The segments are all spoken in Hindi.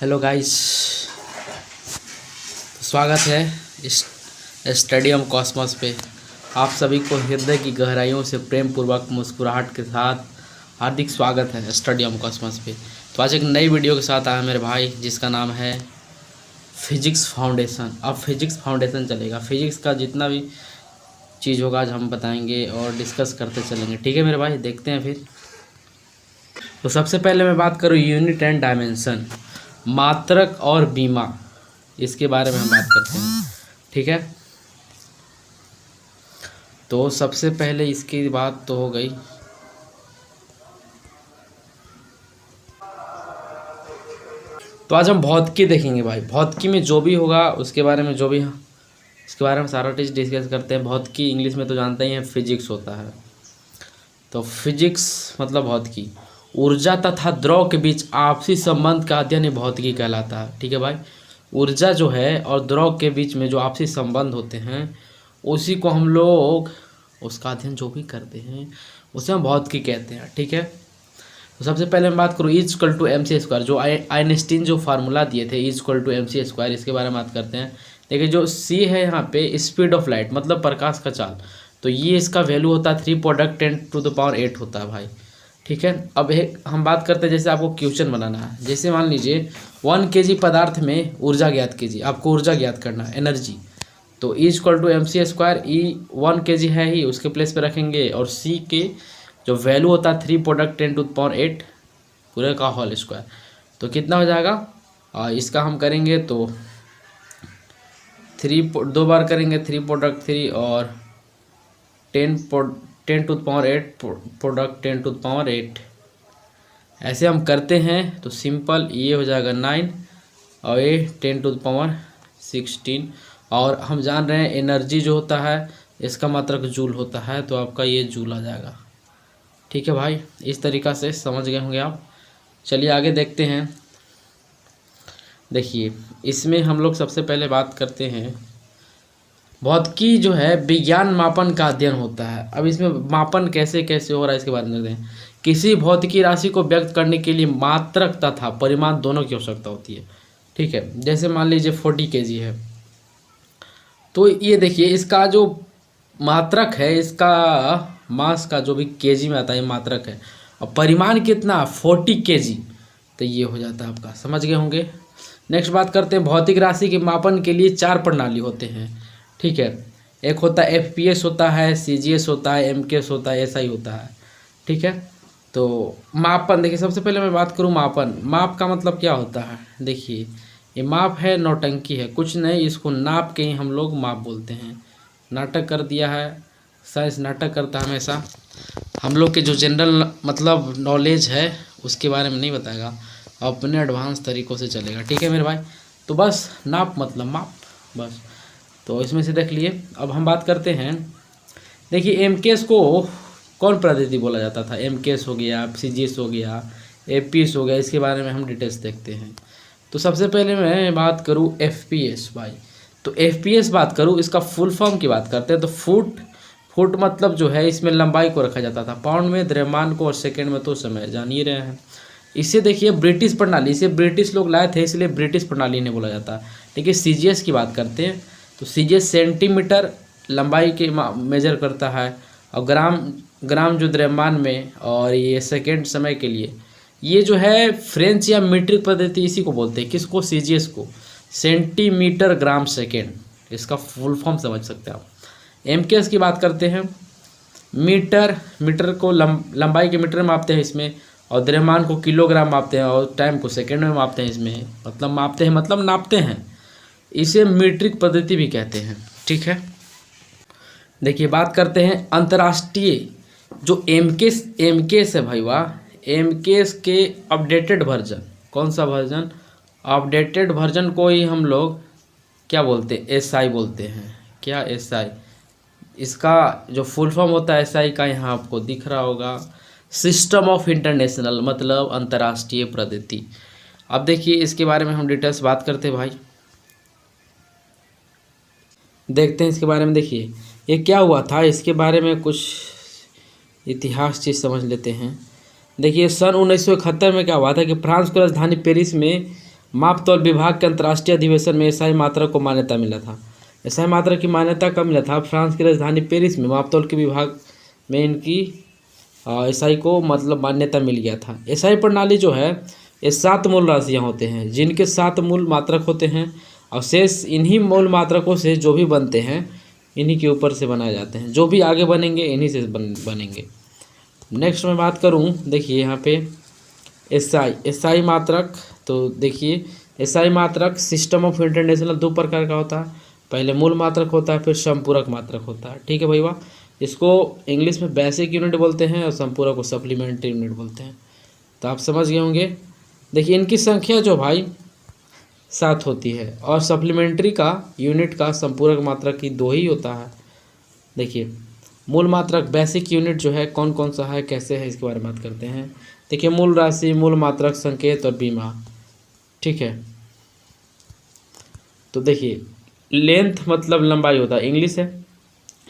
हेलो गाइस, स्वागत है इस स्टडी ऑफ कॉस्मोस पे। आप सभी को हृदय की गहराइयों से प्रेम पूर्वक मुस्कुराहट के साथ हार्दिक स्वागत है स्टडी ऑफ कॉस्मोस पे। तो आज एक नई वीडियो के साथ आया मेरे भाई, जिसका नाम है फिजिक्स फाउंडेशन। अब फिजिक्स फाउंडेशन चलेगा, फिजिक्स का जितना भी चीज़ होगा आज हम बताएंगे और डिस्कस करते चलेंगे। ठीक है मेरे भाई, देखते हैं फिर। तो सबसे पहले मैं बात करूँ यूनिट एंड डायमेंशन, मात्रक और बीमा, इसके बारे में हम बात करते हैं। ठीक है, तो सबसे पहले इसकी बात तो हो गई। तो आज हम भौतिकी देखेंगे भाई। भौतिकी में जो भी होगा उसके बारे में इसके बारे में सारा चीज़ डिस्कस करते हैं। भौतिकी इंग्लिश में तो जानते ही हैं फिजिक्स होता है। तो फिजिक्स मतलब भौतिकी, ऊर्जा तथा द्रव के बीच आपसी संबंध का अध्ययन भौतिकी कहलाता है। ठीक है भाई, ऊर्जा जो है और द्रव के बीच में जो आपसी संबंध होते हैं उसी को हम लोग उसका अध्ययन जो भी करते हैं उसे हम भौतिकी कहते हैं। ठीक है, तो सबसे पहले मैं बात करूँ E=mc², जो आइंस्टीन जो फार्मूला दिए थे E=mc², इसके बारे में बात करते हैं। देखिए जो C है यहाँ पे स्पीड ऑफ लाइट मतलब प्रकाश का चाल, तो ये इसका वैल्यू होता है 3×10⁸ होता है भाई। ठीक है, अब हम बात करते हैं जैसे आपको क्वेश्चन बनाना है। जैसे मान लीजिए 1 kg पदार्थ में ऊर्जा ज्ञात कीजिए, आपको ऊर्जा ज्ञात करना है, एनर्जी। तो E=mc², E 1 kg है ही, उसके प्लेस पे रखेंगे, और C के जो वैल्यू होता है 3×10⁸ पूरे का होल स्क्वायर। तो कितना हो जाएगा, इसका हम करेंगे तो 2 बार करेंगे 3/3 और 10⁸ ऐसे हम करते हैं। तो सिंपल ये हो जाएगा 9 और ये 10⁻16, और हम जान रहे हैं एनर्जी जो होता है इसका मात्रक जूल होता है, तो आपका ये जूल आ जाएगा। ठीक है भाई, इस तरीक़ा से समझ गए होंगे आप। चलिए आगे देखते हैं। देखिए इसमें हम लोग सबसे पहले बात करते हैं, भौतिकी जो है विज्ञान मापन का अध्ययन होता है। अब इसमें मापन कैसे कैसे हो रहा है इसके बारे में देखते हैं। किसी भौतिकी राशि को व्यक्त करने के लिए मात्रक तथा परिमाण दोनों की आवश्यकता होती है। ठीक है, जैसे मान लीजिए 40 kg है, तो ये देखिए इसका जो मात्रक है, इसका मास का जो भी केजी में आता है ये मात्रक है, और परिमाण कितना 40 kg, तो ये हो जाता है आपका। समझ गए होंगे। नेक्स्ट बात करते हैं, भौतिक राशि के मापन के लिए 4 प्रणाली होते हैं। ठीक है, एक होता है FPS होता है, CGS होता है, MKS होता है, SI होता है। ठीक है, तो मापन देखिए सबसे पहले मैं बात करूँ मापन। माप का मतलब क्या होता है, देखिए ये माप है, नौटंकी है, कुछ नहीं, इसको नाप के ही हम लोग माप बोलते हैं। नाटक कर दिया है, साइंस नाटक करता है हमेशा। हम लोग के जो जनरल मतलब नॉलेज है उसके बारे में नहीं बताएगा, अपने एडवांस तरीक़ों से चलेगा। ठीक है मेरे भाई, तो बस नाप मतलब माप, बस। तो इसमें से देख लिए। अब हम बात करते हैं, देखिए MKS को कौन पद्धति बोला जाता था। MKS हो गया, CGS हो गया, FPS हो गया, इसके बारे में हम डिटेल्स देखते हैं। तो सबसे पहले मैं बात करूं FPS भाई। तो FPS बात करूं, इसका फुल फॉर्म की बात करते हैं तो फुट मतलब जो है इसमें लंबाई को रखा जाता था, पाउंड में द्रव्यमान को, और सेकेंड में तो समय जान ही रहे हैं। इसे देखिए ब्रिटिश प्रणाली, इसे ब्रिटिश लोग लाए थे इसलिए ब्रिटिश प्रणाली नहीं बोला जाता। ठीक है, CGS की बात करते हैं तो CGS सेंटीमीटर लंबाई के मेजर करता है, और ग्राम जो द्रव्यमान में, और ये सेकेंड समय के लिए। ये जो है फ्रेंच या मीट्रिक पद्धति इसी को बोलते हैं, किसको, CGS को, सेंटीमीटर ग्राम सेकेंड, इसका फुल फॉर्म समझ सकते हैं आप। MKS की बात करते हैं, मीटर को लंबाई के मीटर में मापते हैं इसमें, और द्रव्यमान को किलोग्राम मापते हैं, और टाइम को सेकेंड में मापते हैं इसमें, मतलब मापते हैं मतलब नापते हैं। इसे मीट्रिक पद्धति भी कहते हैं। ठीक है, देखिए बात करते हैं अंतर्राष्ट्रीय जो MKS है भाई, वाह, MKS के अपडेटेड वर्जन, कौन सा वर्जन, अपडेटेड वर्जन को ही हम लोग क्या बोलते हैं, SI बोलते हैं। क्या SI, इसका जो फुल फॉर्म होता है SI का यहाँ आपको दिख रहा होगा, सिस्टम ऑफ इंटरनेशनल, मतलब अंतर्राष्ट्रीय पद्धति। अब देखिए इसके बारे में हम डिटेल्स बात करते हैं भाई, देखते हैं इसके बारे में। देखिए ये क्या हुआ था, इसके बारे में कुछ इतिहास चीज़ समझ लेते हैं। देखिए सन 1971 में क्या हुआ था कि फ्रांस की राजधानी पेरिस में मापतौल विभाग के अंतर्राष्ट्रीय अधिवेशन में एसआई मात्रक को मान्यता मिला था। एसआई मात्रक की मान्यता कब मिला था? फ्रांस की राजधानी पेरिस में मापतौल के विभाग में इनकी एसआई को मतलब मान्यता मिल गया था। एसआई प्रणाली जो है ये 7 मूल राशियाँ होते हैं, जिनके 7 मूल मात्रक होते हैं और शेष इन्हीं मूल मात्रकों से जो भी बनते हैं इन्हीं के ऊपर से बनाए जाते हैं। जो भी आगे बनेंगे इन्हीं से बनेंगे। नेक्स्ट मैं बात करूं, देखिए यहाँ पे एसआई मात्रक। तो देखिए एसआई मात्रक सिस्टम ऑफ इंटरनेशनल 2 प्रकार का होता है। पहले मूल मात्रक होता है, फिर संपूरक मात्रक होता है। ठीक है भैया, इसको इंग्लिश में बेसिक यूनिट बोलते हैं और संपूरक को सप्लीमेंट्री यूनिट बोलते हैं। तो आप समझ गए होंगे। देखिए इनकी संख्या जो भाई 7 होती है और सप्लीमेंट्री का यूनिट का संपूरक मात्रक की 2 ही होता है। देखिए मूल मात्रक बेसिक यूनिट जो है कौन कौन सा है, कैसे है, इसके बारे में बात करते हैं। देखिए मूल राशि, मूल मात्रक, संकेत और बीमा। ठीक है, तो देखिए लेंथ मतलब लंबाई होता है, इंग्लिश है।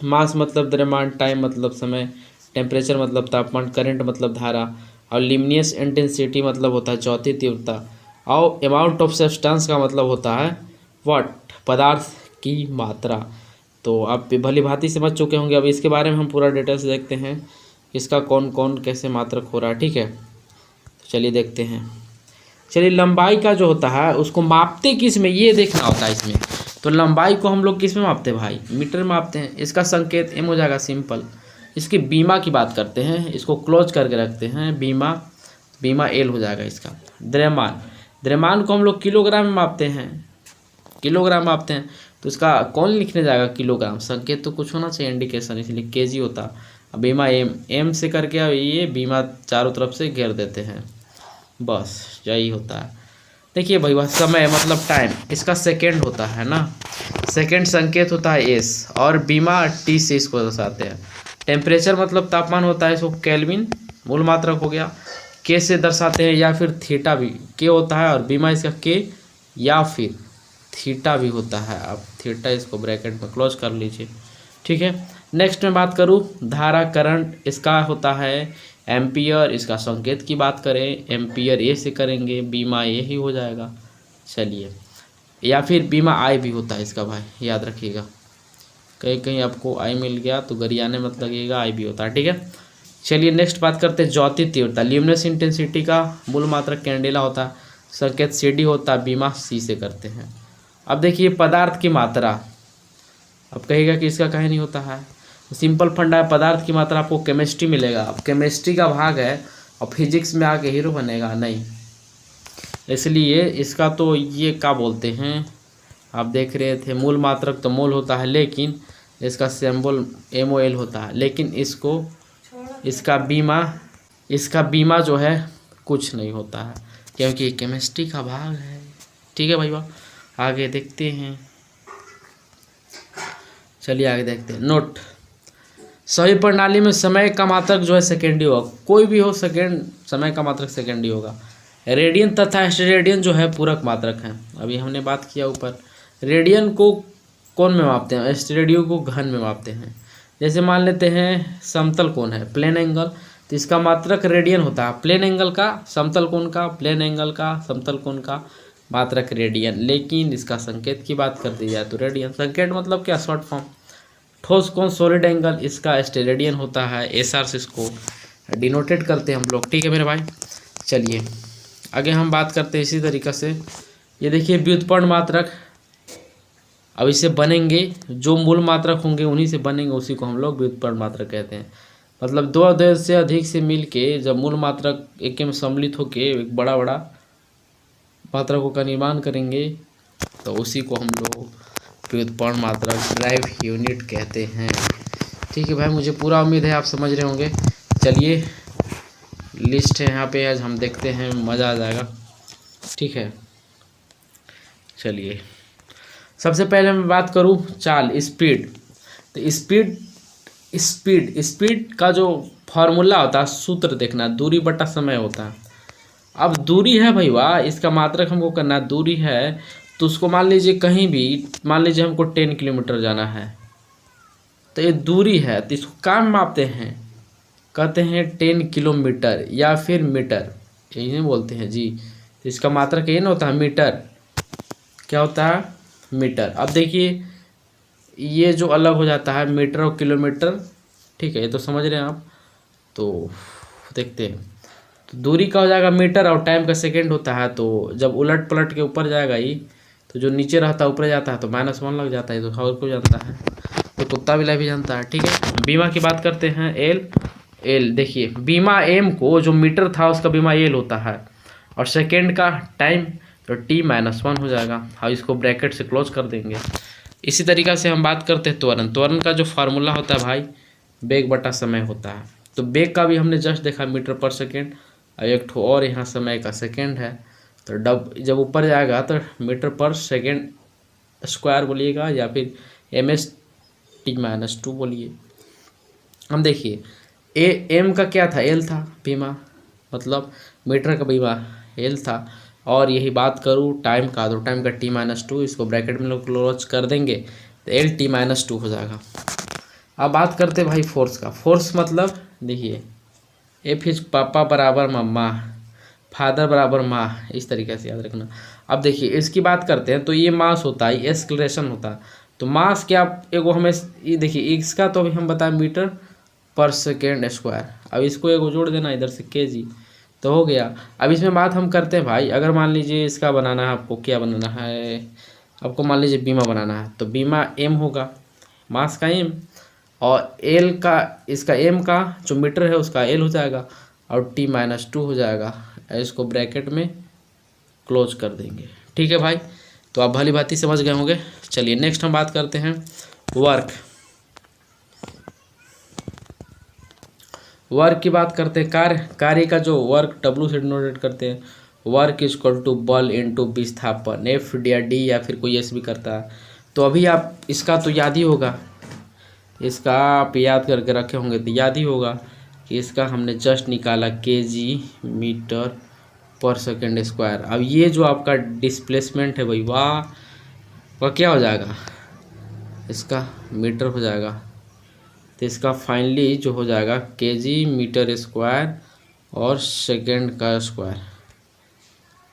मास मतलब द्रव्यमान, टाइम मतलब समय, टेम्परेचर मतलब तापमान, करंट मतलब धारा और लिमिनियस इंटेंसिटी मतलब होता है चौथी तीव्रता और अमाउंट ऑफ सब्सटेंस का मतलब होता है व्हाट, पदार्थ की मात्रा। तो आप भली भांति समझ चुके होंगे। अब इसके बारे में हम पूरा डिटेल से देखते हैं इसका कौन कौन कैसे मात्रक हो रहा है। ठीक है, तो चलिए देखते हैं। चलिए लंबाई का जो होता है उसको मापते किस में, ये देखना होता है इसमें। तो लंबाई को हम लोग किस में मापते हैं भाई? मीटर में मापते हैं। इसका संकेत एम हो जाएगा, सिंपल। इसकी बीमा की बात करते हैं, इसको क्लोज करके रखते हैं। बीमा एल हो जाएगा इसका। द्रव्यमान को हम लोग किलोग्राम में मापते हैं, किलोग्राम मापते हैं। तो इसका कौन लिखने जाएगा? किलोग्राम। संकेत तो कुछ होना चाहिए, इंडिकेशन, इसलिए केजी होता। अब बीमा एम से करके ये बीमा चारों तरफ से घेर देते हैं, बस यही होता है। देखिए भैया समय मतलब टाइम, इसका सेकंड होता है ना, सेकंड संकेत होता है एस और बीमा टी से इसको दर्शाते हैं। टेम्परेचर मतलब तापमान होता है, इसको केल्विन मूल मात्रक हो गया। के से दर्शाते हैं या फिर थीटा भी के होता है और बीमा इसका के या फिर थीटा भी होता है। आप थीटा इसको ब्रैकेट में क्लोज कर लीजिए। ठीक है, नेक्स्ट में बात करूँ धारा करंट, इसका होता है एम्पियर। इसका संकेत की बात करें एम्पियर ए से करेंगे, बीमा ए ही हो जाएगा। चलिए, या फिर बीमा आई भी होता है इसका भाई, याद रखिएगा। कहीं कहीं आपको आई मिल गया तो गरियाने मत लगेगा, आई भी होता है। ठीक है, चलिए नेक्स्ट बात करते हैं ज्योति तीव्रता। ल्यूमिनस इंटेंसिटी का मूल मात्रक कैंडेला होता है, संकेत सी डी होता है, बीमा सी से करते हैं। अब देखिए पदार्थ की मात्रा, अब कहेगा कि इसका कहीं नहीं होता है। सिंपल फंडा है, पदार्थ की मात्रा आपको केमिस्ट्री मिलेगा। अब केमिस्ट्री का भाग है और फिजिक्स में आके हीरो बनेगा नहीं, इसलिए इसका तो ये क्या बोलते हैं, आप देख रहे थे मूल मात्रक तो मोल होता है, लेकिन इसका सिंबल MOL होता है। लेकिन इसका बीमा जो है कुछ नहीं होता है, क्योंकि केमिस्ट्री का भाग है। ठीक है भैया, आगे देखते हैं। चलिए आगे देखते हैं। नोट, सभी प्रणाली में समय का मात्रक जो है सेकेंड ही होगा, कोई भी हो सेकेंड, समय का मात्रक सेकेंड ही होगा। रेडियन तथा स्टेरेडियन जो है पूरक मात्रक हैं, अभी हमने बात किया ऊपर। रेडियन को कौन में मापते हैं? स्टेरेडियन को घन में मापते हैं। जैसे मान लेते हैं समतल कोण है, प्लेन एंगल, तो इसका मात्रक रेडियन होता है। प्लेन एंगल का, समतल कोण का, प्लेन एंगल का, समतल कोण का मात्रक रेडियन। लेकिन इसका संकेत की बात कर दी जाए तो रेडियन। संकेत मतलब क्या? Short form. ठोस कोण सॉलिड एंगल, इसका स्टेरेडियन होता है। SR से इसको डिनोटेट करते हैं हम लोग। ठीक है मेरे भाई, चलिए आगे हम बात करते हैं इसी तरीक़े से। ये देखिए व्युत्पन्न मात्रक, अब इससे बनेंगे जो मूल मात्रक होंगे उन्हीं से बनेंगे, उसी को हम लोग व्युत्पन्न मात्रक कहते हैं। मतलब 2 अवयव से अधिक से मिल के जब मूल मात्रक एक में सम्मिलित होकर एक बड़ा मात्रकों का निर्माण करेंगे तो उसी को हम लोग व्युत्पन्न मात्रक ड्राइव यूनिट कहते हैं। ठीक है भाई, मुझे पूरा उम्मीद है आप समझ रहे होंगे। चलिए लिस्ट है यहाँ पे, आज हम देखते हैं, मज़ा आ जाएगा। ठीक है, चलिए सबसे पहले मैं बात करूँ चाल, स्पीड। तो स्पीड का जो फॉर्मूला होता है, सूत्र देखना, दूरी बटा समय होता है। अब दूरी है भाई वाह, इसका मात्रक हमको करना है। दूरी है तो उसको मान लीजिए कहीं भी, मान लीजिए हमको 10 किलोमीटर जाना है, तो ये दूरी है, तो इसको काम मापते हैं, कहते हैं 10 किलोमीटर या फिर मीटर, यही बोलते हैं जी। तो इसका मात्रक ये ना होता है मीटर, क्या होता है मीटर। अब देखिए ये जो अलग हो जाता है मीटर और किलोमीटर, ठीक है, ये तो समझ रहे हैं आप। तो देखते हैं, तो दूरी का हो जाएगा मीटर और टाइम का सेकंड होता है। तो जब उलट पलट के ऊपर जाएगा ये, तो जो नीचे रहता है ऊपर जाता है तो -1 लग जाता है, तो हर कोई जानता है, तो कुत्ता बिल्ला भी जानता है, ठीक है। बीमा की बात करते हैं, एल देखिए बीमा एम को जो मीटर था उसका बीमा एल होता है, और सेकेंड का टाइम तो t-1 हो जाएगा। हम इसको ब्रैकेट से क्लोज कर देंगे। इसी तरीक़ा से हम बात करते हैं त्वरण का जो फार्मूला होता है भाई वेग बटा समय होता है। तो वेग का भी हमने जस्ट देखा मीटर पर सेकेंड, और एक ठो और यहाँ समय का सेकेंड है, तो जब ऊपर जाएगा तो मीटर पर सेकेंड स्क्वायर बोलिएगा या फिर ms(t-2) बोलिए। हम देखिए एम का क्या था, एल था बीमा, मतलब मीटर का बीमा एल था, और यही बात करूँ टाइम का, तो टाइम का t-2, इसको ब्रैकेट में लोग क्लोज कर देंगे तो एल t-2 हो जाएगा। अब बात करते भाई फोर्स का। फोर्स मतलब देखिए एफ इज पापा बराबर मम्मा, फादर बराबर माँ, इस तरीके से याद रखना। अब देखिए इसकी बात करते हैं, तो ये मास होता है, एक्सेलरेशन होता है। तो मास क्या एगो हमें ये देखिए इसका तो अभी हम बताएं मीटर पर सेकेंड स्क्वायर, अब इसको एगो जोड़ देना इधर से केजी, तो हो गया। अब इसमें बात हम करते हैं भाई, अगर मान लीजिए इसका बनाना है आपको, क्या बनाना है आपको, मान लीजिए बीमा बनाना है, तो बीमा एम होगा, मास का एम, और एल का इसका एम का जो मीटर है उसका एल हो जाएगा, और t-2 हो जाएगा। इसको ब्रैकेट में क्लोज कर देंगे, ठीक है भाई। तो आप भली भांति समझ गए होंगे। चलिए नेक्स्ट हम बात करते हैं वर्क की बात करते हैं। कार्य का जो वर्क W से डिनोटेट करते हैं। वर्क इज इक्वल टू बल इनटू विस्थापन, F या D या फिर कोई S भी करता है। तो अभी आप इसका तो याद ही होगा, इसका आप याद करके रखे होंगे तो याद ही होगा कि इसका हमने जस्ट निकाला kg मीटर पर सेकेंड स्क्वायर। अब ये जो आपका डिस्प्लेसमेंट है भाई वह क्या हो जाएगा, इसका मीटर हो जाएगा, तो इसका फाइनली जो हो जाएगा kg मीटर स्क्वायर और सेकेंड का स्क्वायर।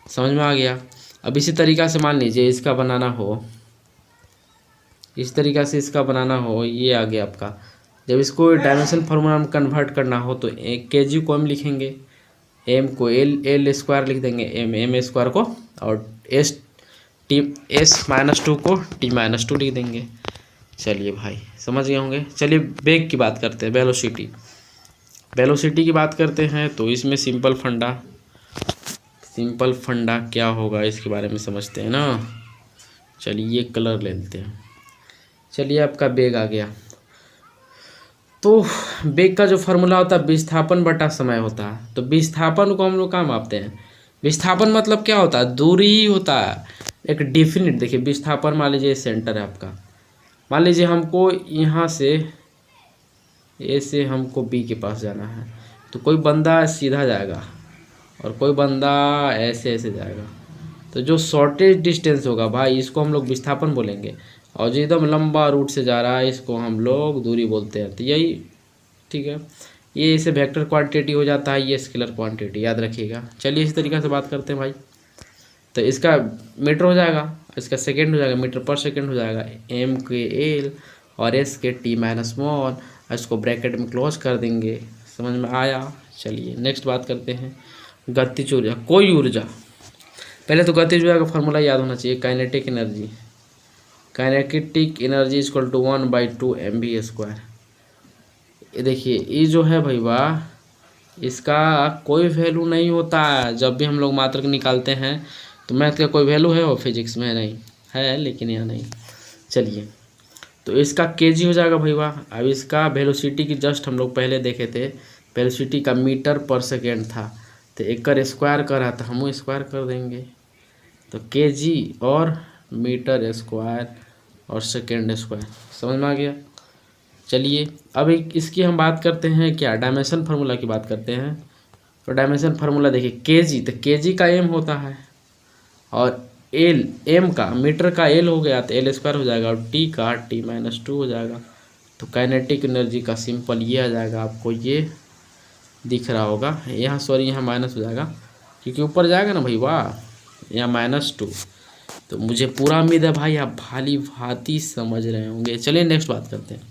समझ में आ गया। अब इसी तरीक़ा से मान लीजिए इसका बनाना हो, इस तरीक़ा से इसका बनाना हो, ये आ गया आपका। जब इसको डायमेंशन फार्मूला में कन्वर्ट करना हो तो एक kg को हम लिखेंगे, एम को एल स्क्वायर लिख देंगे, एम स्क्वायर को, और s-2 को t-2 लिख देंगे। चलिए भाई समझ गए होंगे। चलिए वेग की बात करते हैं, वेलोसिटी की बात करते हैं। तो इसमें सिंपल फंडा क्या होगा इसके बारे में समझते हैं ना। चलिए ये कलर ले लेते हैं। चलिए आपका वेग आ गया। तो वेग का जो फार्मूला होता है विस्थापन बटा समय होता है। तो विस्थापन को हम लोग कहाँ मापते हैं, विस्थापन मतलब क्या होता है, दूरी ही होता है एक डिफिनिट। देखिए विस्थापन मान लीजिए सेंटर है आपका, मान लीजिए हमको यहाँ से ए से हमको बी के पास जाना है, तो कोई बंदा सीधा जाएगा और कोई बंदा ऐसे ऐसे जाएगा। तो जो शॉर्टेज डिस्टेंस होगा भाई इसको हम लोग विस्थापन बोलेंगे, और जो एकदम लंबा रूट से जा रहा है इसको हम लोग दूरी बोलते हैं। तो यही ठीक है, ये इसे वेक्टर क्वांटिटी हो जाता है, ये स्केलर क्वांटिटी, याद रखिएगा। चलिए इसी तरीके से बात करते हैं भाई। तो इसका मीटर हो जाएगा, इसका सेकेंड हो जाएगा, मीटर पर सेकेंड हो जाएगा, एम के एल और एस के t-1, इसको ब्रैकेट में क्लोज कर देंगे। समझ में आया। चलिए नेक्स्ट बात करते हैं गतिज ऊर्जा। कोई ऊर्जा, पहले तो गतिज ऊर्जा का फार्मूला याद होना चाहिए, kinetic energy is equal to 1/2 mv²। ये देखिए ये जो है भाई वाह, इसका कोई वैल्यू नहीं होता है। जब भी हम लोग मात्रक निकालते हैं तो मैथ का कोई वैल्यू है और फिजिक्स में नहीं है, लेकिन यहाँ नहीं। चलिए तो इसका केजी हो जाएगा भाई वाह। अब इसका वेलोसिटी की जस्ट हम लोग पहले देखे थे, वेलोसिटी का मीटर पर सेकेंड था, तो एक कर स्क्वायर कर रहा था, हम स्क्वायर कर देंगे। तो केजी और मीटर स्क्वायर और सेकेंड स्क्वायर, समझ में आ गया। चलिए अब इसकी हम बात करते हैं क्या, डायमेंशन फार्मूला की बात करते हैं। तो डायमेंशन फार्मूला देखिए केजी, तो केजी का एम होता है, और एल एम का मीटर का एल हो गया तो एल स्क्वायर हो जाएगा, और टी का t-2 हो जाएगा। तो काइनेटिक एनर्जी का सिंपल ये आ जाएगा, आपको ये दिख रहा होगा यहाँ, सॉरी यहाँ माइनस हो जाएगा, क्योंकि ऊपर जाएगा ना भाई वाह, या -2। तो मुझे पूरा उम्मीद है भाई आप भाली भांति समझ रहे होंगे। चलिए नेक्स्ट बात करते हैं।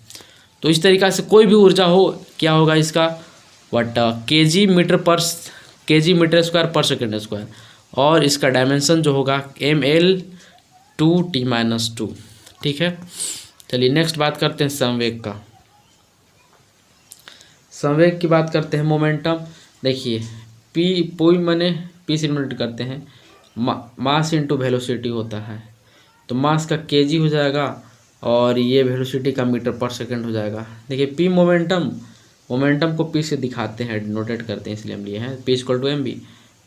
तो इस तरीक़ा से कोई भी ऊर्जा हो, क्या होगा इसका, वट केजी मीटर स्क्वायर पर सेकेंड स्क्वायर, और इसका डायमेंशन जो होगा ml/2t-2। ठीक है। चलिए नेक्स्ट बात करते हैं संवेग का। संवेग की बात करते हैं। मोमेंटम देखिए, पी से यूनिट करते हैं, मास इंटू वेलोसिटी होता है। तो मास का केजी हो जाएगा और ये वेलोसिटी का मीटर पर सेकंड हो जाएगा। देखिए पी मोमेंटम को पी से दिखाते हैं, डिनोटेट करते हैं, इसलिए हम लिए हैं P=mv।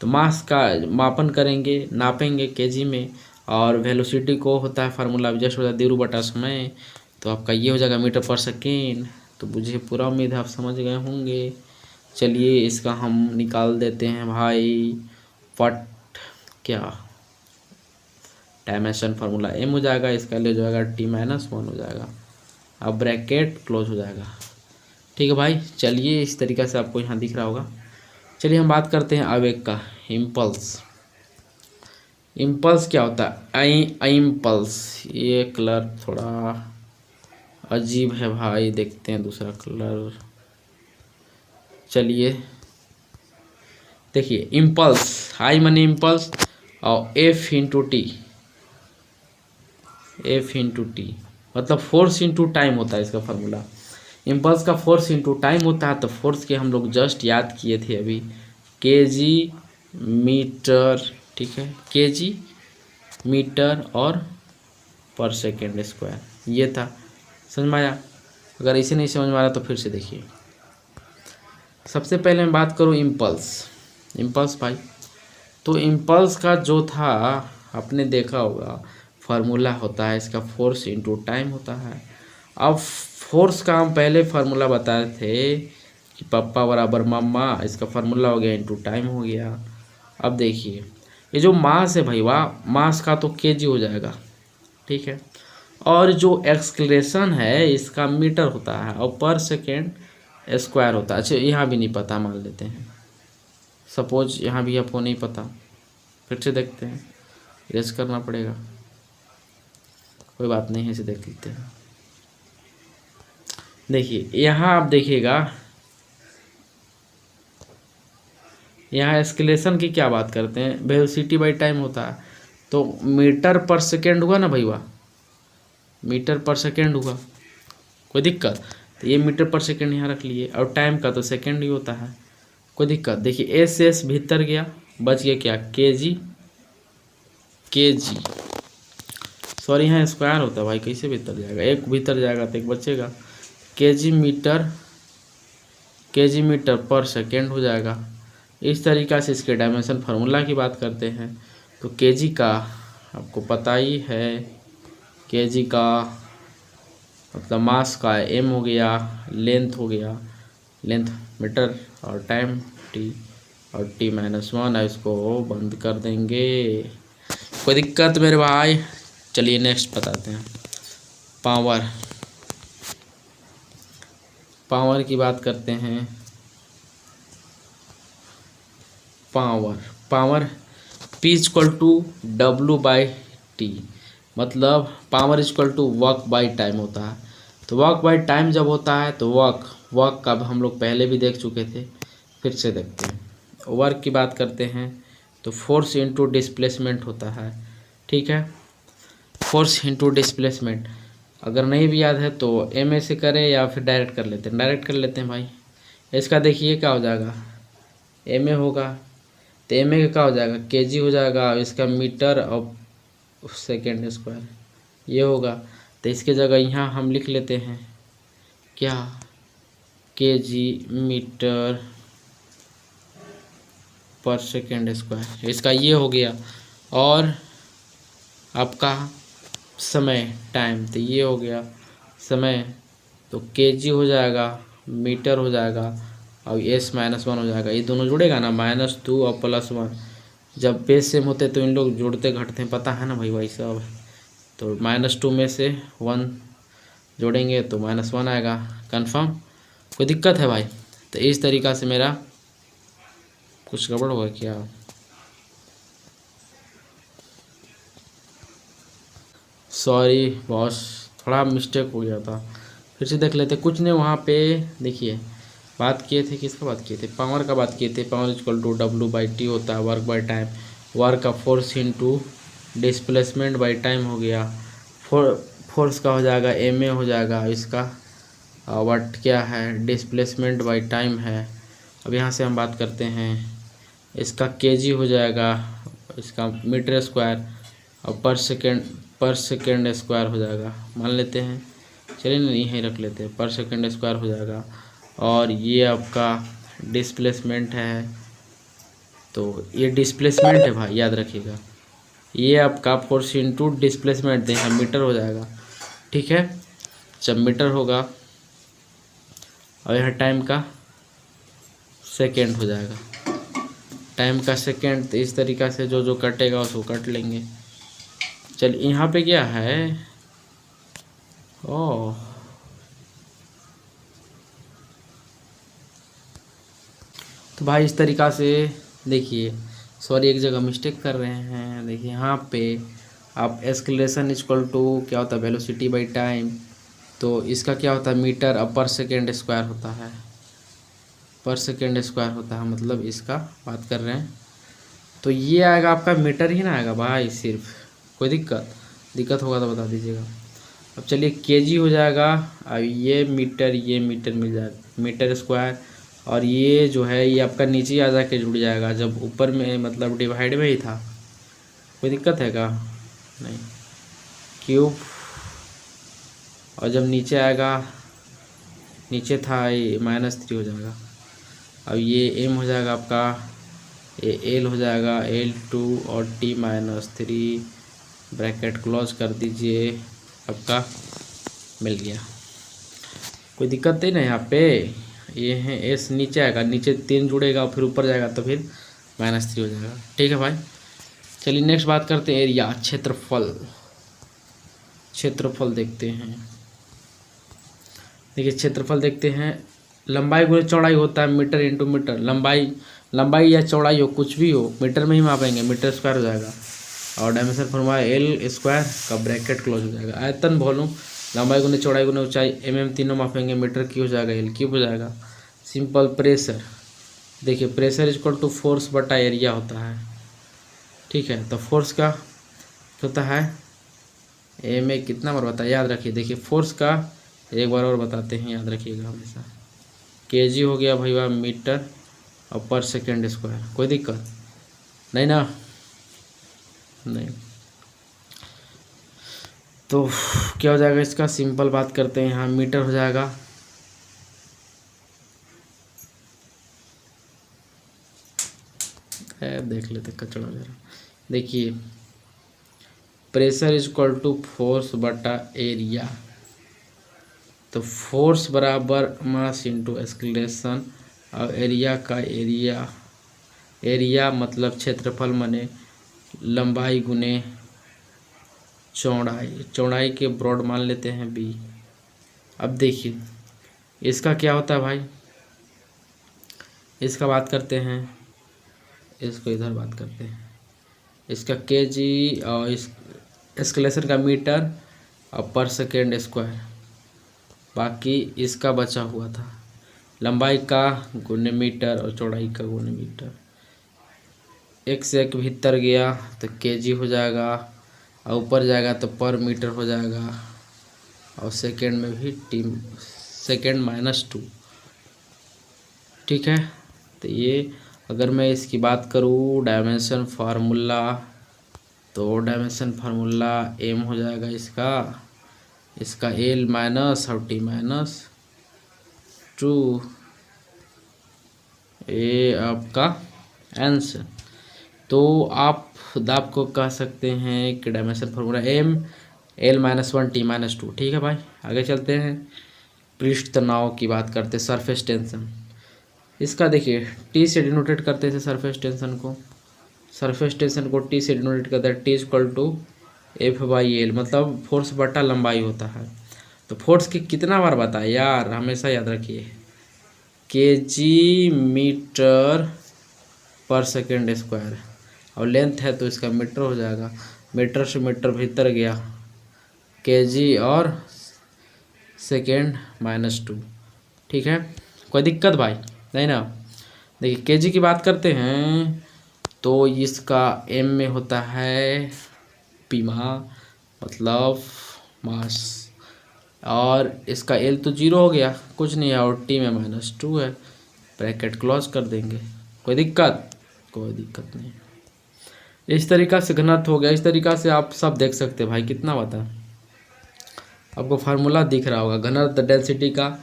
तो मास का मापन करेंगे, नापेंगे केजी में, और वेलोसिटी को होता है फार्मूला जस्ट हो जाता है द्रव्य/समय। तो आपका ये हो जाएगा मीटर पर सेकेंड। तो मुझे पूरा उम्मीद है आप समझ गए होंगे। चलिए इसका हम निकाल देते हैं भाई, वट क्या डायमेंशन फार्मूला m हो जाएगा, इसका ले जाएगा t-1 हो जाएगा। अब ब्रैकेट क्लोज हो जाएगा। ठीक है भाई, चलिए इस तरीक़ा से आपको यहाँ दिख रहा होगा। चलिए हम बात करते हैं आवेग का। इम्पल्स क्या होता है, इम्पल्स। ये कलर थोड़ा अजीब है भाई, देखते हैं दूसरा कलर। चलिए देखिए, इम्पल्स, आई माने इम्पल्स, और एफ इंटू टी मतलब फोर्स इंटू टाइम होता है इसका फार्मूला। इम्पल्स का फोर्स इंटू टाइम होता है। तो फोर्स के हम लोग जस्ट याद किए थे अभी, केजी मीटर। ठीक है, केजी मीटर और पर सेकेंड स्क्वायर, ये था। समझ में आया? अगर इसे नहीं समझ में आ रहा तो फिर से देखिए। सबसे पहले मैं बात करूँ इम्पल्स भाई। तो इम्पल्स का जो था आपने देखा होगा, फार्मूला होता है इसका फोर्स इंटू टाइम होता है। अब फोर्स का हम पहले फार्मूला बताए थे कि पप्पा बराबर मम्मा, इसका फार्मूला हो गया इंटू टाइम हो गया। अब देखिए ये जो मास है भाई वाह, मास का तो केजी हो जाएगा। ठीक है, और जो एक्सक्लेरेशन है इसका मीटर होता है और पर सेकेंड स्क्वायर होता है। अच्छा यहाँ भी नहीं पता, मान लेते हैं सपोज यहाँ भी आपको नहीं पता, फिर से देखते हैं, इरेज करना पड़ेगा, कोई बात नहीं है, इसे देख लेते हैं। देखिए यहाँ आप देखिएगा, यहाँ एस्केलेशन की क्या बात करते हैं, वेलोसिटी बाई टाइम होता है। तो मीटर पर सेकेंड हुआ ना भाई वाह, मीटर पर सेकेंड हुआ, कोई दिक्कत? तो ये मीटर पर सेकेंड यहाँ रख लिए, और टाइम का तो सेकेंड ही होता है, कोई दिक्कत? देखिए एस भीतर गया, बच गया क्या, केजी सॉरी यहाँ स्क्वायर होता है भाई, कैसे भीतर जाएगा, एक भीतर जाएगा तो एक बचेगा। केजी मीटर पर सेकेंड हो जाएगा। इस तरीक़ा से इसके डायमेंशन फार्मूला की बात करते हैं। तो केजी का आपको पता ही है, केजी का मतलब मास का m हो गया, लेंथ हो गया, लेंथ मीटर, और टाइम t, और t-1 है, इसको बंद कर देंगे, कोई दिक्कत मेरे भाई? चलिए नेक्स्ट बताते हैं। पावर की बात करते हैं। पावर P=W/T, मतलब पावर वर्क बाई टाइम होता है। तो वर्क बाई टाइम जब होता है तो वर्क का हम लोग पहले भी देख चुके थे, फिर से देखते हैं। वर्क की बात करते हैं तो फोर्स इंटू डिस्प्लेसमेंट होता है। ठीक है, फोर्स इंटू डिस्प्लेसमेंट अगर नहीं भी याद है तो एम ए से करें या फिर डायरेक्ट कर लेते हैं भाई। इसका देखिए क्या हो जाएगा, एम ए होगा तो एम ए का क्या हो जाएगा, केजी हो जाएगा, इसका मीटर और सेकेंड स्क्वायर ये होगा। तो इसके जगह यहाँ हम लिख लेते हैं क्या, केजी मीटर पर सेकेंड स्क्वायर, इसका ये हो गया। और आपका समय टाइम, तो ये हो गया समय, तो केजी हो जाएगा, मीटर हो जाएगा, और s-1 हो जाएगा। ये दोनों जुड़ेगा ना, -2 और +1, जब बेस सेम होते तो इन लोग जुड़ते घटते हैं, पता है ना भाई सब। तो -2 में से 1 जोड़ेंगे तो -1 आएगा, कंफर्म? कोई दिक्कत है भाई? तो इस तरीक़ा से मेरा कुछ गड़बड़ होगा क्या? सॉरी बॉस, थोड़ा मिस्टेक हो गया था, फिर से देख लेते। कुछ नहीं, वहाँ पे देखिए बात किए थे, किसका बात किए थे, पावर का बात किए थे। पावर इक्वल टू W/T होता है, वर्क बाय टाइम, वर्क का force into displacement by time हो गया। फोर्स का हो जाएगा MA हो जाएगा, इसका वाट क्या है, डिस्प्लेसमेंट बाय टाइम है। अब यहाँ से हम बात करते हैं, इसका केजी हो जाएगा, इसका मीटर स्क्वायर, और पर सेकेंड स्क्वायर हो जाएगा, मान लेते हैं। चलिए ना यहीं रख लेते हैं, पर सेकेंड स्क्वायर हो जाएगा। और ये आपका डिस्प्लेसमेंट है, तो ये डिस्प्लेसमेंट है भाई, याद रखिएगा। ये आपका फोर्स इंटू डिस्प्लेसमेंट यहाँ मीटर हो जाएगा, ठीक है। जब मीटर होगा और यहाँ टाइम का सेकेंड हो जाएगा, टाइम का सेकेंड, तो इस तरीक़ा से जो जो कटेगा उसको कट लेंगे। चल यहाँ पे क्या है, ओह तो भाई इस तरीक़ा से देखिए, सॉरी एक जगह मिस्टेक कर रहे हैं। देखिए यहाँ पे आप एक्सेलरेशन इक्वल टू क्या होता है, वेलोसिटी बाय टाइम, तो इसका क्या होता है, मीटर अब पर सेकेंड स्क्वायर होता है, पर सेकेंड स्क्वायर होता है, मतलब इसका बात कर रहे हैं। तो ये आएगा आपका मीटर ही ना आएगा भाई, सिर्फ कोई दिक्कत होगा तो बता दीजिएगा। अब चलिए केजी हो जाएगा, अब ये मीटर मिल जाएगा, मीटर स्क्वायर। और ये जो है ये आपका नीचे आ जाके जुड़ जाएगा, जब ऊपर में मतलब डिवाइड में ही था, कोई दिक्कत है क्या, नहीं, क्यूब। और जब नीचे आएगा, नीचे था ये -3 हो जाएगा। अब ये M हो जाएगा आपका, ये L हो जाएगा, L2 और T-3 ब्रैकेट क्लोज कर दीजिए, आपका मिल गया। कोई दिक्कत नहीं ना यहाँ पे, ये है S नीचे आएगा, नीचे 3 जुड़ेगा, फिर ऊपर जाएगा तो फिर -3 हो जाएगा, ठीक है भाई। चलिए नेक्स्ट बात करते हैं एरिया, क्षेत्रफल देखते हैं। देखिए क्षेत्रफल देखते हैं, लंबाई गुणे चौड़ाई होता है, मीटर इंटू मीटर, लंबाई या चौड़ाई हो कुछ भी हो मीटर में ही मापेंगे, मीटर स्क्वायर हो जाएगा। और डायमेंशन फॉर्मूला L स्क्वायर का ब्रैकेट क्लोज हो जाएगा। आयतन वॉल्यूम, लंबाई गुने चौड़ाई गुने ऊंचाई, mm तीनों मापेंगे, मीटर की हो जाएगा, L क्यूब हो जाएगा। सिंपल प्रेशर, देखिए प्रेशर इक्वल टू फोर्स बटा एरिया होता है, ठीक है। तो फोर्स का होता है MA, कितना बार बताया, याद रखिए। देखिए फोर्स का एक बार और बताते हैं, याद रखिएगा हमेशा, केजी हो गया भैया मीटर, और पर सेकेंड स्क्वायर, कोई दिक्कत नहीं ना, नहीं। तो क्या हो जाएगा इसका, सिंपल बात करते हैं, यहाँ मीटर हो जाएगा, देख लेते कचड़ा ले रहा। देखिए प्रेशर इक्वल टू फोर्स बटा एरिया, तो फोर्स बराबर मास इंटू एक्सेलरेशन, और एरिया का एरिया मतलब क्षेत्रफल माने लंबाई गुने चौड़ाई के ब्रॉड मान लेते हैं B। अब देखिए इसका क्या होता है भाई, इसका बात करते हैं, इसको इधर बात करते हैं, इसका केजी और इस एक्सेलरेशन का मीटर और पर सेकेंड स्क्वायर, बाकी इसका बचा हुआ था लंबाई का गुने मीटर और चौड़ाई का गुने मीटर। एक से एक भीतर गया तो केजी हो जाएगा, और ऊपर जाएगा तो पर मीटर हो जाएगा, और सेकेंड में भी सेकेंड -2, ठीक है। तो ये अगर मैं इसकी बात करूँ डायमेंशन फार्मूला, तो डायमेंशन फार्मूला M हो जाएगा इसका L माइनस और T-2, ये आपका आंसर। तो आप को कह सकते हैं कि dimension formula M L-1 T-2, ठीक है भाई। आगे चलते हैं, पृष्ठ तनाव की बात करते हैं, सरफेस टेंशन। इसका देखिए T से डिनोटेट करते हैं सरफेस टेंशन को, T से डिनोटेट करते हैं, T इक्वल टू F/L, मतलब फोर्स बटा लंबाई होता है। तो फोर्स की कितना बार बताए यार, हमेशा याद रखिए, केजी मीटर पर सेकेंड स्क्वायर, और लेंथ है तो इसका मीटर हो जाएगा, मीटर से मीटर भीतर गया kg और सेकेंड -2। ठीक है, कोई दिक्कत भाई नहीं ना। देखिए केजी की बात करते हैं तो इसका एम में होता है पीमा मतलब मास, और इसका एल तो 0 हो गया, कुछ नहीं है, और टी में -2 है, ब्रैकेट क्लोज कर देंगे। कोई दिक्कत? कोई दिक्कत नहीं। इस तरीक़ा से घनत्व हो गया। इस तरीक़ा से आप सब देख सकते हैं भाई। कितना बता, आपको फार्मूला दिख रहा होगा घनत्व डेंसिटी का।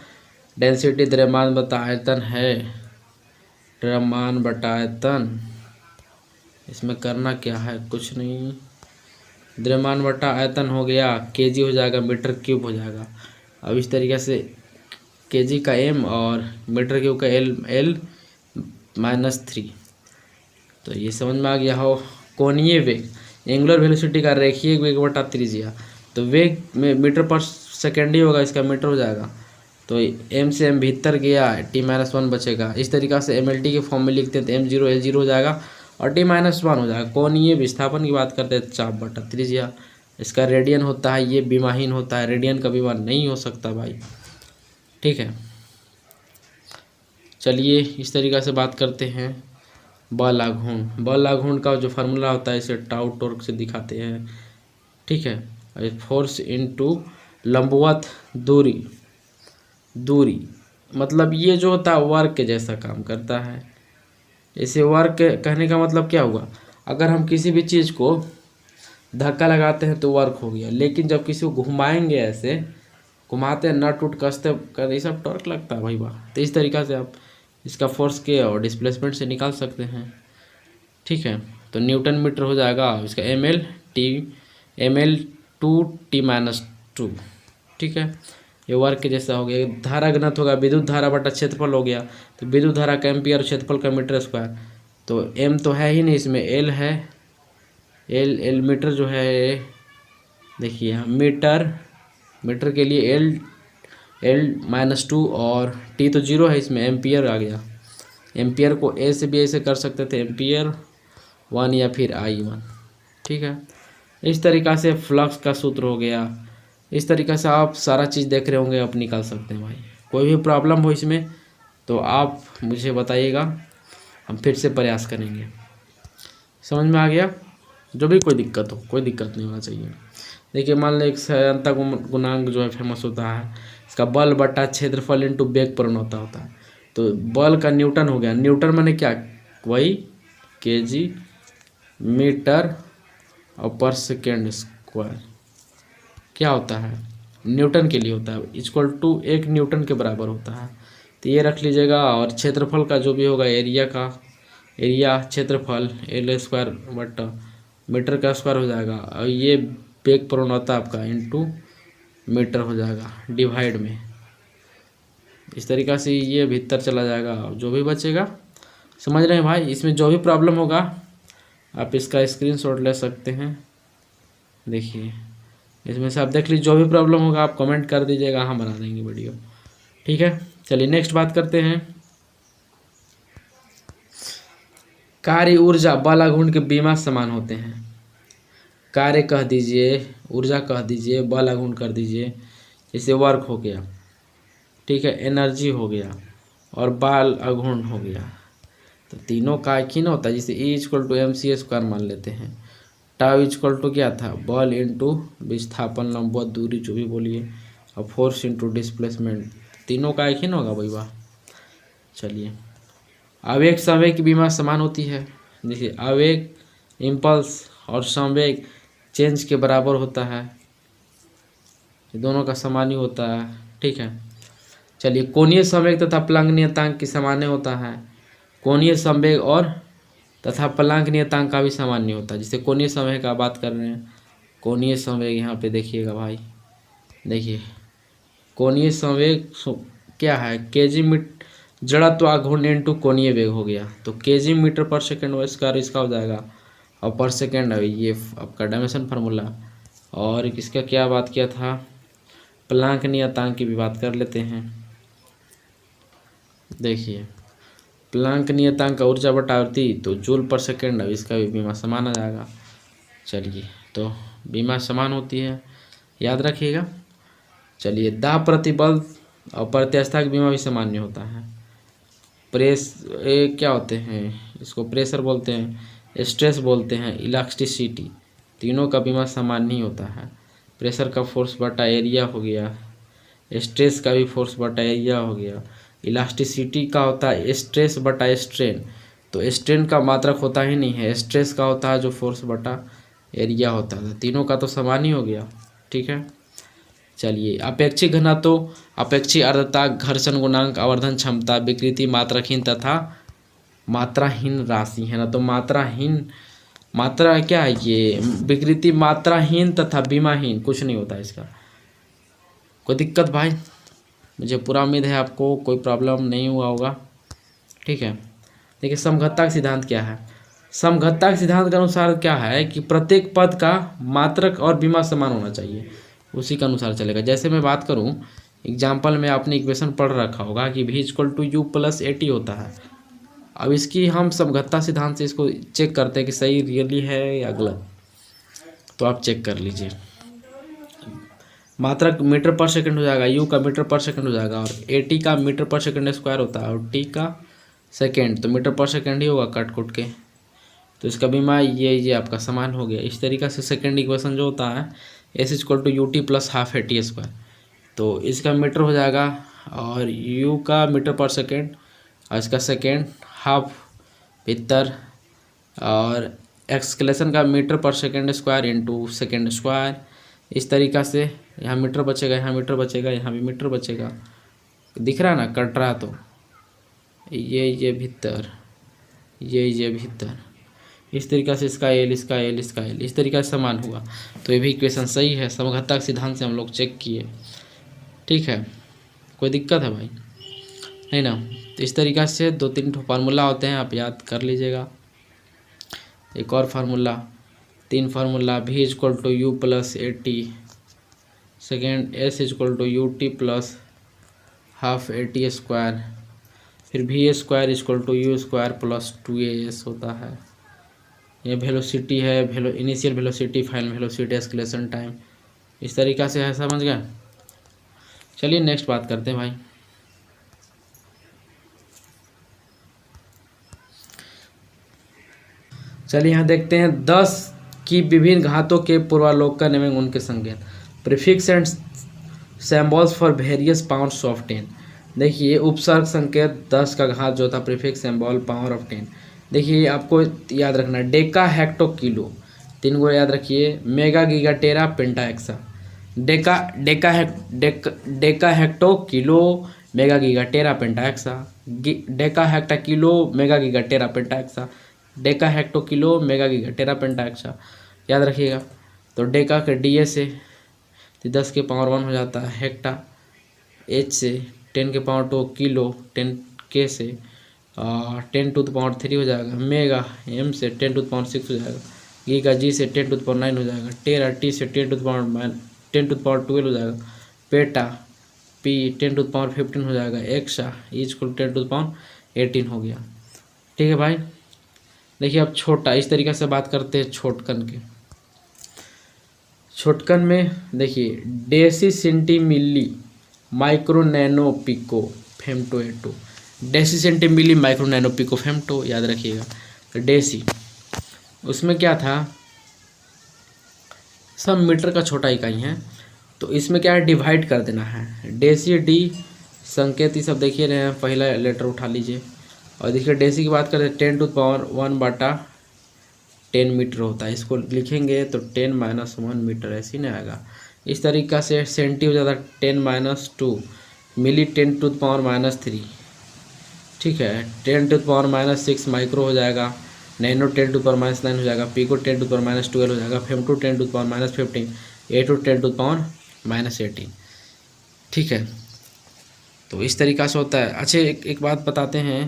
डेंसिटी द्रव्यमान बटा आयतन है, द्रव्यमान बटा आयतन। इसमें करना क्या है, कुछ नहीं, द्रव्यमान बटा आयतन हो गया, केजी हो जाएगा, मीटर क्यूब हो जाएगा। अब इस तरीके से केजी का एम और मीटर क्यूब का एल -3। तो ये समझ में आ गया हो। कोणीय वेग, एंगुलर वेलोसिटी का रेखीय वेग बटा त्रिज्या। तो वेग में मीटर पर सेकेंड ही होगा, इसका मीटर हो जाएगा। तो एम से एम भीतर गया, t-1 बचेगा। इस तरीक़ा से MLT के फॉर्म में लिखते हैं तो m0 L0 हो जाएगा और t-1 हो जाएगा। कोणीय विस्थापन की बात करते हैं, चाप बटा त्रिज्या। इसका रेडियन होता है, ये विमाहीन होता है, रेडियन का विमान नहीं हो सकता भाई। ठीक है, चलिए इस तरीक़ा से बात करते हैं बल आघूर्ण। बल आघूर्ण का जो फार्मूला होता है इसे टाउ टॉर्क से दिखाते हैं। ठीक है, फोर्स इनटू लंबवत दूरी मतलब ये जो होता है वर्क के जैसा काम करता है। इसे वर्क कहने का मतलब क्या हुआ, अगर हम किसी भी चीज़ को धक्का लगाते हैं तो वर्क हो गया, लेकिन जब किसी को घुमाएंगे, ऐसे घुमाते हैं, नट उट कसते कर, ये सब टॉर्क लगता है भाई वाह। तो इस तरीक़ा से आप इसका फोर्स के और डिस्प्लेसमेंट से निकाल सकते हैं। ठीक है, तो न्यूटन मीटर हो जाएगा इसका ml/2t-2। ठीक है, ये वर्क के जैसा हो गया। धारा घनत्व होगा विद्युत धारा बटा क्षेत्रफल हो गया। तो विद्युत धारा का एम्पियर, क्षेत्रफल का मीटर स्क्वायर। तो एम तो है ही नहीं, इसमें एल है। एल मीटर जो है, देखिए मीटर के लिए एल -2 और टी तो 0 है, इसमें एम्पियर आ गया। एम्पियर को ए से भी ऐसे कर सकते थे, एम्पियर 1 या फिर I1। ठीक है, इस तरीक़ा से फ्लक्स का सूत्र हो गया। इस तरीक़ा से आप सारा चीज़ देख रहे होंगे, आप निकाल सकते हैं भाई। कोई भी प्रॉब्लम हो इसमें तो आप मुझे बताइएगा, हम फिर से प्रयास करेंगे। समझ में आ गया? जो भी कोई दिक्कत हो, कोई दिक्कत नहीं होना चाहिए। देखिए मान लो एक संयंत्र गुणांक जो है फेमस होता है, इसका बल बटा क्षेत्रफल इंटू वेग प्रवणता होता है। तो बल का न्यूटन हो गया, न्यूटन माने क्या, वही केजी मीटर और पर सेकेंड स्क्वायर क्या होता है, न्यूटन के लिए होता है, इक्वल टू 1 न्यूटन के बराबर होता है। तो ये रख लीजिएगा। और क्षेत्रफल का जो भी होगा, एरिया क्षेत्रफल L² बटा मीटर का स्क्वायर हो जाएगा, और ये वेग प्रवणता आपका इंटू मीटर हो जाएगा डिवाइड में। इस तरीक़ा से ये भीतर चला जाएगा, जो भी बचेगा। समझ रहे हैं भाई? इसमें जो भी प्रॉब्लम होगा आप इसका स्क्रीनशॉट ले सकते हैं। देखिए इसमें से आप देख लीजिए, जो भी प्रॉब्लम होगा आप कमेंट कर दीजिएगा, हम बना देंगे वीडियो। ठीक है, चलिए नेक्स्ट बात करते हैं। कार्य ऊर्जा बल आघूर्ण के विमा समान होते हैं। कार्य कह दीजिए, ऊर्जा कह दीजिए, बल आघूर्ण कर दीजिए। जैसे वर्क हो गया, ठीक है, एनर्जी हो गया और बल आघूर्ण हो गया। तो तीनों का एक ही ना होता है। जैसे E=mc² मान लेते हैं। टाउ इक्वल टू क्या था, बल इंटू विस्थापन लंबवत दूरी, जो भी बोलिए, और फोर्स इंटू डिस्प्लेसमेंट। तीनों का एक ही ना होगा भाई वाह। चलिए, आवेग संवेग की विमा समान होती है। देखिए आवेग इम्पल्स और संवेग चेंज के बराबर होता है, ये दोनों का समान ही होता है। ठीक है, चलिए कोणीय संवेग तथा प्लांक नियतांक की सामान्य होता है। कोणीय संवेग और तथा प्लांक नियतांक का भी सामान्य होता है। जैसे कोणीय संवेग का बात कर रहे हैं, कोणीय संवेग यहाँ पे देखिएगा भाई, देखिए कोणीय संवेग क्या है, केजी मीटर जड़त्व आघूर्ण इंटू कोणीय वेग हो गया। तो केजी मीटर पर सेकेंड स्क्वायर इसका हो जाएगा, और पर सेकेंड है ये आपका डायमेंशन फार्मूला। और इसका क्या बात किया था, प्लांक नियतांक की भी बात कर लेते हैं। देखिए प्लांक नियतांक का ऊर्जा बटा आवृत्ति, तो जूल पर सेकेंड है, इसका भी बीमा समान आ जाएगा। चलिए, तो बीमा समान होती है। याद रखिएगा। चलिए, दाब प्रतिबल और प्रत्यास्थता बीमा भी सामान्य होता है। क्या होते हैं इसको, प्रेशर बोलते हैं, स्ट्रेस बोलते हैं, इलास्टिसिटी, तीनों का बीमा सामान्य ही होता है। प्रेशर का फोर्स बटा एरिया हो गया, स्ट्रेस का भी फोर्स बटा एरिया हो गया, इलास्टिसिटी का होता है स्ट्रेस बटा स्ट्रेन, तो स्ट्रेन का मात्रक होता ही नहीं है, स्ट्रेस का होता है जो फोर्स बटा एरिया होता है, तीनों का तो समान ही हो गया। ठीक है। चलिए, अपेक्षित घनत्व, अपेक्षित आर्द्रता, घर्षण गुणांक, आवर्धन क्षमता, विकृति मात्राहीन तथा मात्राहीन राशि है ना। तो मात्रा क्या है ये, विकृति मात्राहीन तथा बीमाहीन, कुछ नहीं होता इसका। कोई दिक्कत भाई? मुझे पूरा उम्मीद है आपको कोई प्रॉब्लम नहीं हुआ होगा। ठीक है। देखिए, समघट्टा का सिद्धांत क्या है। समघट्टा के सिद्धांत के अनुसार क्या है कि प्रत्येक पद का मात्रक और बीमा समान होना चाहिए, उसी के अनुसार चलेगा। जैसे मैं बात करूं, एग्जाम्पल में आपने इक्वेशन पढ़ रखा होगा कि v equal to u plus a t होता है। अब इसकी हम समघट्टा सिद्धांत से इसको चेक करते हैं कि सही रियली है या गलत। तो आप चेक कर लीजिए, मात्रक मीटर पर सेकंड हो जाएगा, यू का मीटर पर सेकंड हो जाएगा, और एटी का मीटर पर सेकंड स्क्वायर होता है, और टी का सेकेंड, तो मीटर पर सेकंड ही होगा कट कुट के। तो इसका बीमा ये आपका समान हो गया। इस तरीक़ा से सेकंड इक्वेशन जो होता है s equal to u t plus half a t square, तो इसका मीटर हो जाएगा, और यू का मीटर पर सेकेंड, और इसका सेकेंड हाफ भीतर, और एक्सक्लेशन का मीटर पर second square into second square. इस तरीक़ा से यहाँ मीटर बचेगा, यहाँ मीटर बचेगा, यहाँ भी मीटर बचेगा। दिख रहा है ना, कट रहा तो ये भीतर, ये भीतर। इस तरीक़ा से इसका एल, इसका एल, इसका एल, इस तरीक़ा से समान हुआ। तो ये भी इक्वेशन सही है, समघट्टा के सिद्धांत से हम लोग चेक किए। ठीक है। कोई दिक्कत है भाई? नहीं ना। तो इस तरीक़ा से 2-3 फार्मूला होते हैं, आप याद कर लीजिएगा। एक और formula, 3 formula, v equal to u plus a t, second s equal to u t plus half a t square, फिर v square equal to u square plus 2as होता है। ये वेलोसिटी है, initial velocity, final velocity, acceleration time, इस तरीक़ा से है। समझ गए? चलिए नेक्स्ट बात करते हैं भाई। चलिए यहाँ देखते हैं 10 की विभिन्न घातों के पूर्वावलोकन एवं उनके संज्ञा, prefix and symbols for various powers of 10। देखिए, उपसर्ग संकेत 10 का घात जो था, प्रीफिक्स सिंबल पावर ऑफ 10। देखिए, आपको याद रखना, डेका हेक्टो किलो, 3 को याद रखिए, mega giga tera penta exa. Deca hecto kilo mega giga tera penta exa, deca hecto kilo mega giga tera penta exa, deca hecto kilo mega giga tera penta exa, याद रखिएगा। तो डेका के डी से तो 10 के पावर 1 हो जाता है, हेक्टा एच से 10 के पावर 2, किलो 10 के से 10 टू द पावर 3 हो जाएगा, मेगा एम से 10 टू द पावर 6 हो जाएगा, गीगा जी से 10 टू द पावर 9 हो जाएगा, टेरा टी से 10 टू द पावर 12 हो जाएगा, peta p 10 to the power 15 हो जाएगा, exa equal 10 to the power 18 हो गया। ठीक है भाई। देखिए, अब छोटा, इस तरीक़े से बात करते हैं छोटकन के। छोटकन में देखिए, deci centi milli micro nano pico femto atto, deci centi milli micro nano pico femto, याद रखिएगा। तो डेसी, उसमें क्या था, सब मीटर का छोटा इकाई है, तो इसमें क्या है, डिवाइड कर देना है। डेसी डी संकेत ये सब देखिए रहे हैं, पहला लेटर उठा लीजिए, और देखिए डेसी की बात करें 10 टू द पावर 1 बटा 10 मीटर होता है। इसको लिखेंगे तो 10 - 1 मीटर, ऐसे ही नहीं आएगा। इस तरीक़ा से सेंटी हो जाता है 10 - 2, मिली 10 टू द पावर -3, ठीक है। 10 टू द पावर -6 माइक्रो हो जाएगा, नैनो 10 टू द पावर -9 हो जाएगा, पिको 10 टू द पावर -12 हो जाएगा, femto 10 to the power -15, atto 10 to the power -18। ठीक है। तो इस तरीक़ा से होता है। अच्छा, एक बात बताते हैं,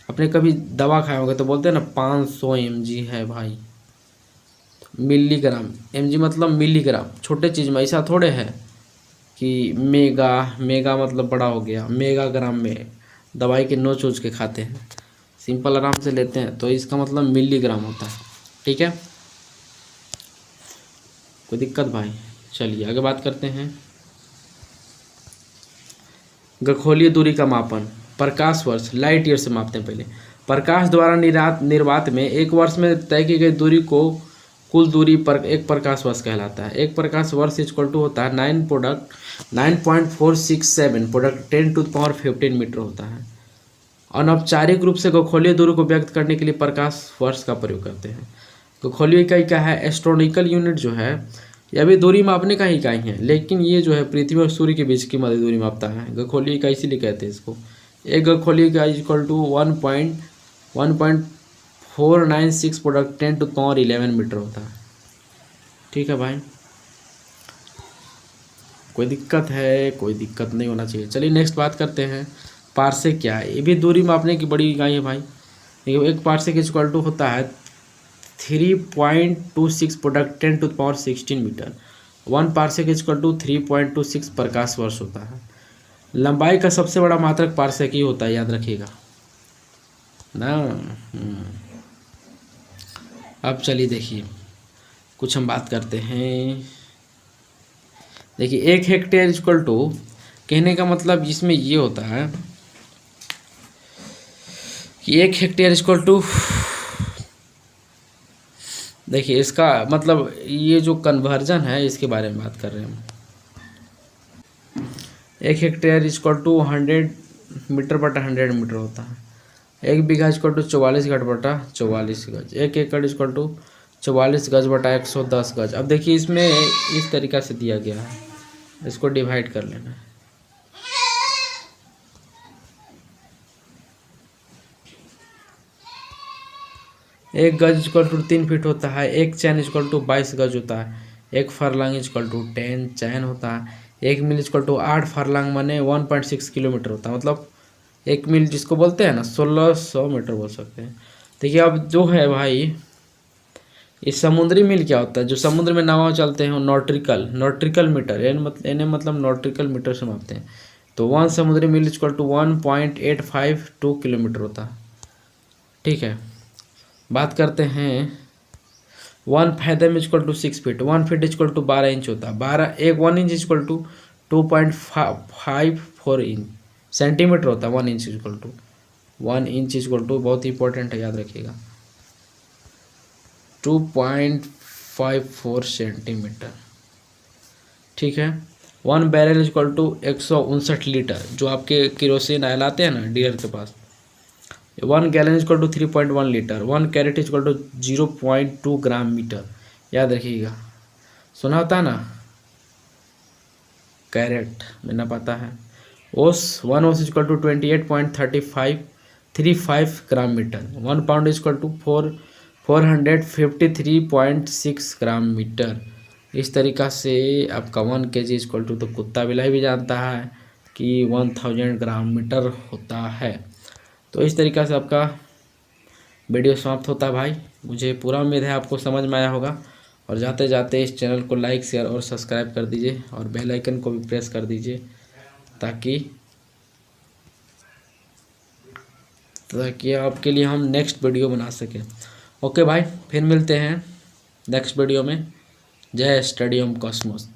आपने कभी दवा खाए होगा तो बोलते हैं ना 500 mg है भाई, मिलीग्राम, mg मतलब मिलीग्राम, छोटे चीज़ में ऐसा थोड़े है कि मेगा मतलब बड़ा हो गया, मेगा ग्राम में दवाई के नोच के खाते हैं, सिंपल आराम से लेते हैं, तो इसका मतलब मिलीग्राम होता है। ठीक है। कोई दिक्कत भाई? चलिए आगे बात करते हैं। खगोलीय दूरी का मापन प्रकाश वर्ष लाइट ईयर से मापते हैं। पहले प्रकाश द्वारा निर्वात में एक वर्ष में तय की गई दूरी को कुल दूरी पर एक प्रकाश वर्ष कहलाता है। एक प्रकाश वर्ष इक्वल टू होता है 9.467 प्रोडक्ट 10⁻15 मीटर होता है। अनौपचारिक रूप से खगोलीय दूरी को व्यक्त करने के लिए प्रकाश वर्ष का प्रयोग करते हैं। खगोलीय इकाई क्या है? एस्ट्रोनॉमिकल यूनिट जो है यह भी दूरी मापने का ही इकाई है, लेकिन ये जो है पृथ्वी और सूर्य के बीच की मध्य दूरी मापता है। खगोलीय इकाई इसीलिए कहते हैं इसको। एक खगोलीय इकाई इक्वल टू 1.496 प्रोडक्ट 10⁻11 मीटर होता है। ठीक है भाई, कोई दिक्कत है? कोई दिक्कत नहीं होना चाहिए। चलिए नेक्स्ट बात करते हैं। पार्सेक क्या है? ये भी दूरी मापने की बड़ी इकाई है भाई। देखिए एक पार्सेक इक्वल टू होता है 3.26 product 10⁻16 metre. 1 parsec equal to 3.26 प्रकाश वर्ष होता है। लंबाई का सबसे बड़ा मात्रक पार्सेक ही होता है, याद रखिएगा ना। अब चलिए देखिए कुछ हम बात करते हैं। देखिए 1 हेक्टेयर इक्वल टू, कहने का मतलब इसमें ये होता है कि 1 हेक्टेयर इक्वल टू, देखिए इसका मतलब ये जो कन्वर्जन है इसके बारे में बात कर रहे हैं हम। 1 हेक्टेयर इक्वल टू 100 मीटर बटा 100 मीटर होता है। 1 बीघा इक्वल टू 44 गज बटा 44 गज। 1 एकड़ इक्वल टू 44 गज बटा 110 गज। अब देखिए इसमें इस तरीक़ा से दिया गया है, इसको डिवाइड कर लेना है। एक गज इक्वल टू 3 फीट होता है। एक चैन इक्वल टू 22 गज होता है। एक फरलांग इक्वल टू 10 चैन होता है। 1 मील इक्वल टू 8 फरलांग माने 1.6 किलोमीटर होता है। मतलब 1 मील जिसको बोलते हैं ना 1600 मीटर बोल सकते हैं। देखिए अब जो है भाई, इस समुद्री मील क्या होता है? जो समुद्र में नाव चलते हैं वो नॉट्रिकल मीटर, यानी मतलब नॉट्रिकल मीटर से मापते हैं। तो 1 समुद्री मील इक्वल टू 1.852 किलोमीटर होता है। ठीक है, बात करते हैं 1 fathom equal to 6 feet. 1 feet equal to 12 inch होता है। 1 inch equal to 2.54 inch centimetre होता है। 1 inch equal to 1 inch equal to, बहुत इंपॉर्टेंट है, याद रखिएगा, 2.54 सेंटीमीटर। ठीक है, 1 बैरल इक्वल टू 159 लीटर, जो आपके केरोसिन ऑयल आते हैं ना डीलर के पास। 1 gallon equal to 3.1 litre. 1 carat equal to 0.2 gram metre, याद रखिएगा। सुना होता है ना कैरेट में ना पता है। Ounce 1 ounce equal to 28.35 gram metre. 1 pound equal to 453.6 gram metre. इस तरीक़ा से आपका 1 kg इक्वल टू, तो कुत्ता बिलाई भी जानता है कि 1000 ग्राम मीटर होता है। तो इस तरीक़ा से आपका वीडियो समाप्त होता है भाई। मुझे पूरा उम्मीद है आपको समझ में आया होगा। और जाते जाते इस चैनल को लाइक शेयर और सब्सक्राइब कर दीजिए और बेल आइकन को भी प्रेस कर दीजिए ताकि आपके लिए हम नेक्स्ट वीडियो बना सकें। ओके भाई, फिर मिलते हैं नेक्स्ट वीडियो में। जय स्टेडियम कॉस्मोस।